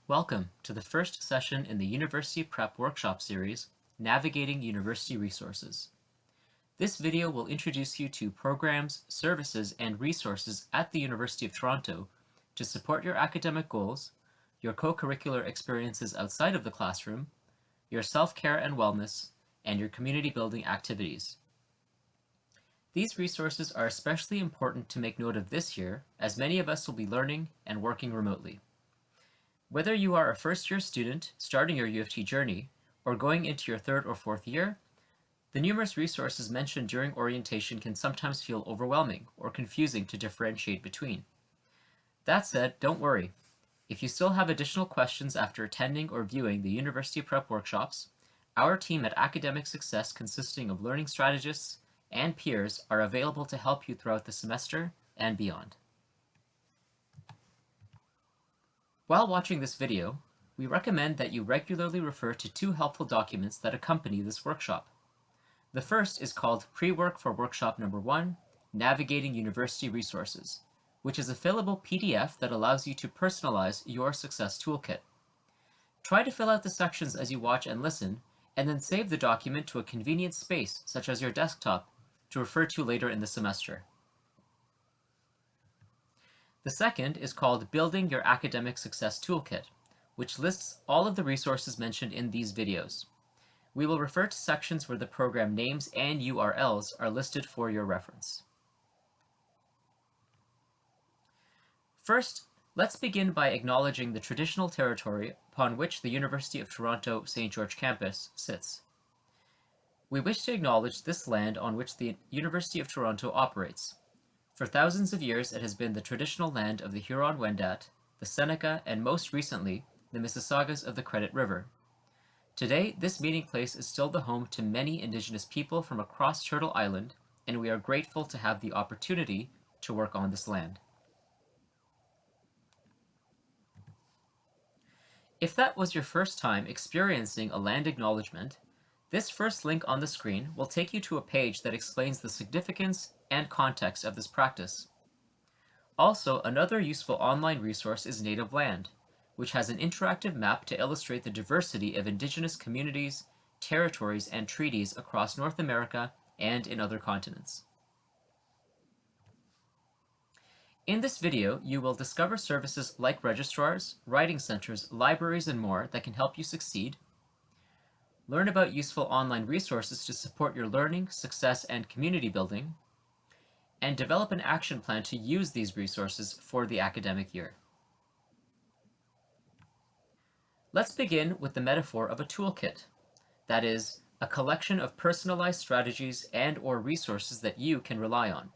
Welcome to the first session in the University Prep Workshop Series, Navigating University Resources. This video will introduce you to programs, services, and resources at the University of Toronto to support your academic goals, your co-curricular experiences outside of the classroom, your self-care and wellness, and your community building activities. These resources are especially important to make note of this year, as many of us will be learning and working remotely. Whether you are a first-year student starting your UofT journey or going into your third or fourth year, the numerous resources mentioned during orientation can sometimes feel overwhelming or confusing to differentiate between. That said, don't worry. If you still have additional questions after attending or viewing the University Prep workshops, our team at Academic Success, consisting of learning strategists and peers, are available to help you throughout the semester and beyond. While watching this video, we recommend that you regularly refer to two helpful documents that accompany this workshop. The first is called Pre-Work for Workshop Number 1, Navigating University Resources, which is a fillable PDF that allows you to personalize your success toolkit. Try to fill out the sections as you watch and listen, and then save the document to a convenient space, such as your desktop, to refer to later in the semester. The second is called Building Your Academic Success Toolkit, which lists all of the resources mentioned in these videos. We will refer to sections where the program names and URLs are listed for your reference. First, let's begin by acknowledging the traditional territory upon which the University of Toronto St. George campus sits. We wish to acknowledge this land on which the University of Toronto operates. For thousands of years, it has been the traditional land of the Huron-Wendat, the Seneca, and most recently, the Mississaugas of the Credit River. Today, this meeting place is still the home to many Indigenous people from across Turtle Island, and we are grateful to have the opportunity to work on this land. If that was your first time experiencing a land acknowledgement, this first link on the screen will take you to a page that explains the significance and context of this practice. Also, another useful online resource is Native Land, which has an interactive map to illustrate the diversity of Indigenous communities, territories, and treaties across North America and in other continents. In this video, you will discover services like registrars, writing centers, libraries, and more that can help you succeed, learn about useful online resources to support your learning, success, and community building, and develop an action plan to use these resources for the academic year. Let's begin with the metaphor of a toolkit, that is, a collection of personalized strategies and/or resources that you can rely on.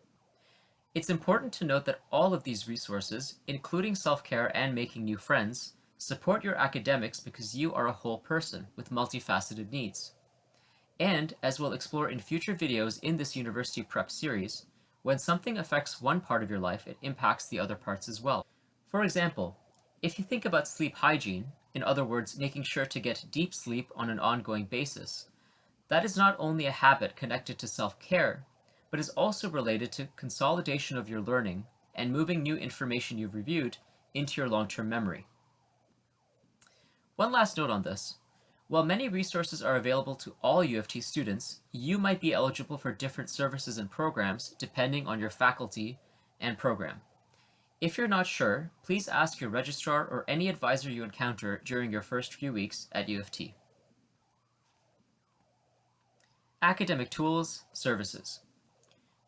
It's important to note that all of these resources, including self-care and making new friends, support your academics because you are a whole person with multifaceted needs. And, as we'll explore in future videos in this University Prep series, when something affects one part of your life, it impacts the other parts as well. For example, if you think about sleep hygiene, in other words, making sure to get deep sleep on an ongoing basis, that is not only a habit connected to self-care, but is also related to consolidation of your learning and moving new information you've reviewed into your long-term memory. One last note on this. While many resources are available to all UofT students, you might be eligible for different services and programs depending on your faculty and program. If you're not sure, please ask your registrar or any advisor you encounter during your first few weeks at UofT. Academic Tools, Services.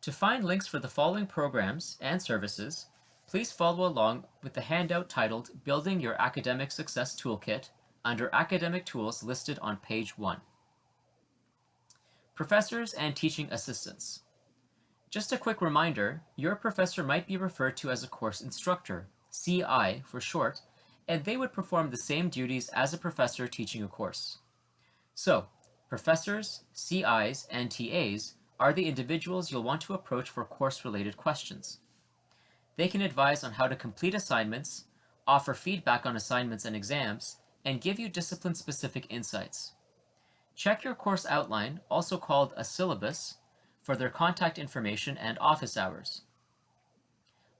To find links for the following programs and services, please follow along with the handout titled Building Your Academic Success Toolkit under Academic Tools listed on page 1. Professors and Teaching Assistants. Just a quick reminder, your professor might be referred to as a course instructor, CI for short, and they would perform the same duties as a professor teaching a course. So, professors, CIs, and TAs are the individuals you'll want to approach for course-related questions. They can advise on how to complete assignments, offer feedback on assignments and exams, and give you discipline-specific insights. Check your course outline, also called a syllabus, for their contact information and office hours.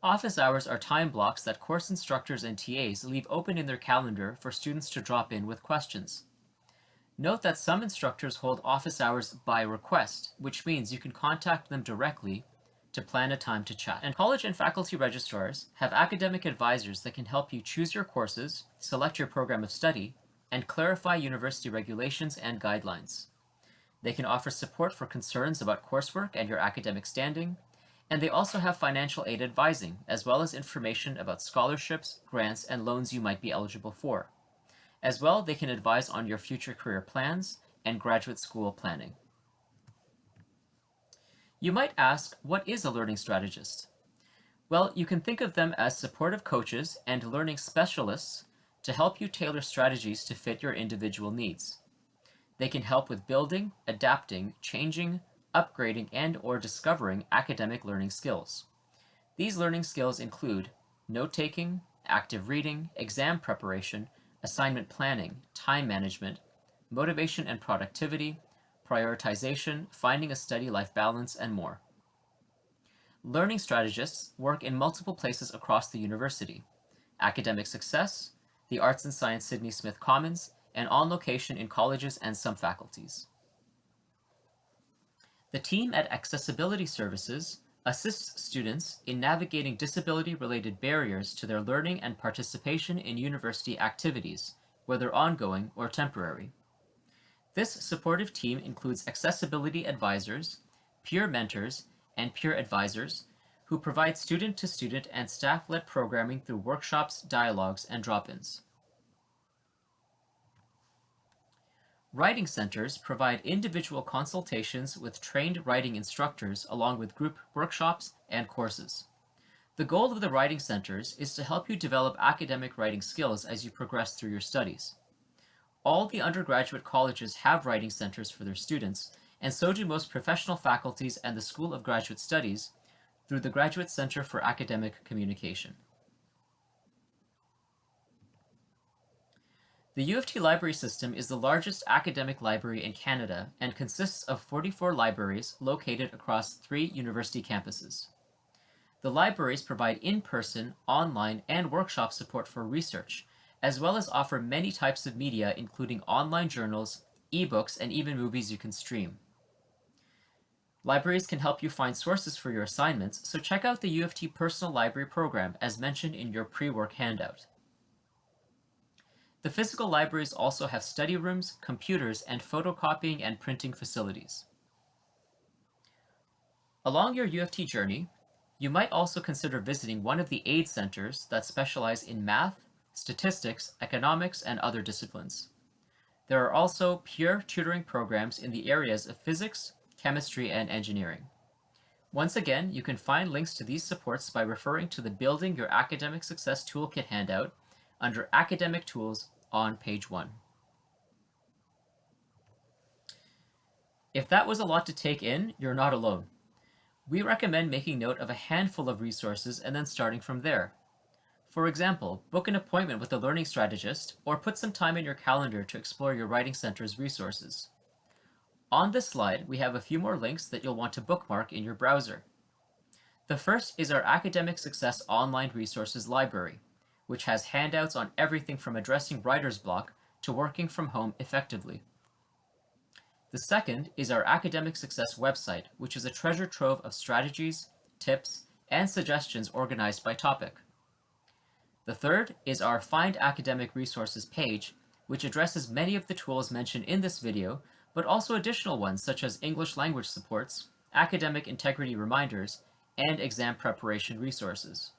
Office hours are time blocks that course instructors and TAs leave open in their calendar for students to drop in with questions. Note that some instructors hold office hours by request, which means you can contact them directly to plan a time to chat. And college and faculty registrars have academic advisors that can help you choose your courses, select your program of study, and clarify university regulations and guidelines. They can offer support for concerns about coursework and your academic standing, and they also have financial aid advising, as well as information about scholarships, grants, and loans you might be eligible for. As well, they can advise on your future career plans and graduate school planning. You might ask, what is a learning strategist? Well, you can think of them as supportive coaches and learning specialists to help you tailor strategies to fit your individual needs. They can help with building, adapting, changing, upgrading, and/or discovering academic learning skills. These learning skills include note-taking, active reading, exam preparation, assignment planning, time management, motivation and productivity, prioritization, finding a study life balance, and more. Learning strategists work in multiple places across the university: academic success, the Arts and Science Sydney Smith Commons, and on location in colleges and some faculties. The team at Accessibility Services assists students in navigating disability-related barriers to their learning and participation in university activities, whether ongoing or temporary. This supportive team includes accessibility advisors, peer mentors, and peer advisors who provide student-to-student and staff-led programming through workshops, dialogues, and drop-ins. Writing centers provide individual consultations with trained writing instructors along with group workshops and courses. The goal of the writing centers is to help you develop academic writing skills as you progress through your studies. All the undergraduate colleges have writing centers for their students, and so do most professional faculties and the School of Graduate Studies through the Graduate Center for Academic Communication. The UofT library system is the largest academic library in Canada and consists of 44 libraries located across 3 university campuses. The libraries provide in-person, online, and workshop support for research, as well as offer many types of media including online journals, ebooks, and even movies you can stream. Libraries can help you find sources for your assignments, so check out the UofT Personal Library program as mentioned in your pre-work handout. The physical libraries also have study rooms, computers, and photocopying and printing facilities. Along your UofT journey, you might also consider visiting one of the aid centers that specialize in math, statistics, economics, and other disciplines. There are also peer tutoring programs in the areas of physics, chemistry, and engineering. Once again, you can find links to these supports by referring to the Building Your Academic Success Toolkit handout under Academic Tools on page 1. If that was a lot to take in, you're not alone. We recommend making note of a handful of resources and then starting from there. For example, book an appointment with a learning strategist or put some time in your calendar to explore your writing center's resources. On this slide, we have a few more links that you'll want to bookmark in your browser. The first is our Academic Success Online Resources Library, which has handouts on everything from addressing writer's block to working from home effectively. The second is our Academic Success website, which is a treasure trove of strategies, tips, and suggestions organized by topic. The third is our Find Academic Resources page, which addresses many of the tools mentioned in this video, but also additional ones such as English language supports, academic integrity reminders, and exam preparation resources.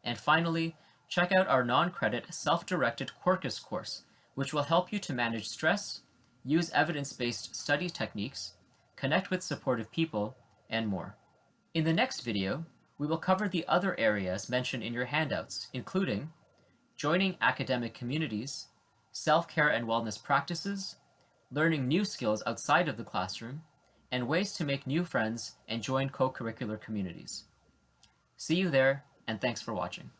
And finally, check out our non-credit self-directed Quarkus course, which will help you to manage stress, use evidence-based study techniques, connect with supportive people, and more. In the next video, we will cover the other areas mentioned in your handouts, including joining academic communities, self-care and wellness practices, learning new skills outside of the classroom, and ways to make new friends and join co-curricular communities. See you there, and thanks for watching.